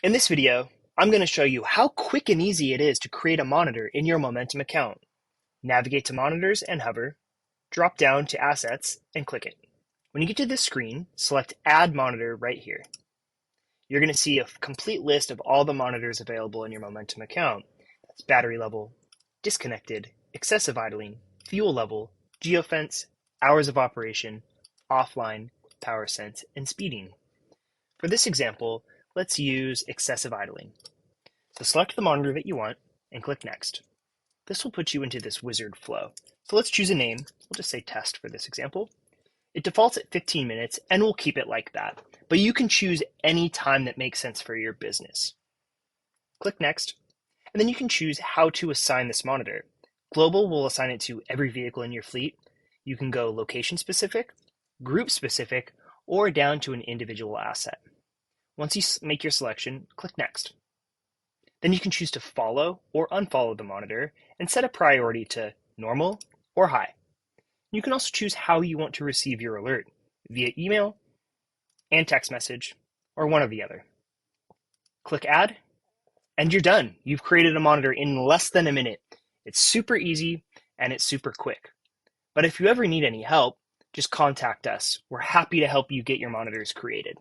In this video, I'm going to show you how quick and easy it is to create a monitor in your Momentum account. Navigate to Monitors and hover, drop down to Assets and click it. When you get to this screen, select Add Monitor right here. You're going to see a complete list of all the monitors available in your Momentum account. That's battery level, disconnected, excessive idling, fuel level, geofence, hours of operation, offline, power sense, and speeding. For this example, let's use excessive idling. So select the monitor that you want and click Next. This will put you into this wizard flow. So let's choose a name. We'll just say Test for this example. It defaults at 15 minutes and we'll keep it like that. But you can choose any time that makes sense for your business. Click Next, and then you can choose how to assign this monitor. Global will assign it to every vehicle in your fleet. You can go location specific, group specific, or down to an individual asset. Once you make your selection, click Next. Then you can choose to follow or unfollow the monitor and set a priority to normal or high. You can also choose how you want to receive your alert, via email and text message, or one or the other. Click Add, and you're done. You've created a monitor in less than a minute. It's super easy and it's super quick. But if you ever need any help, just contact us. We're happy to help you get your monitors created.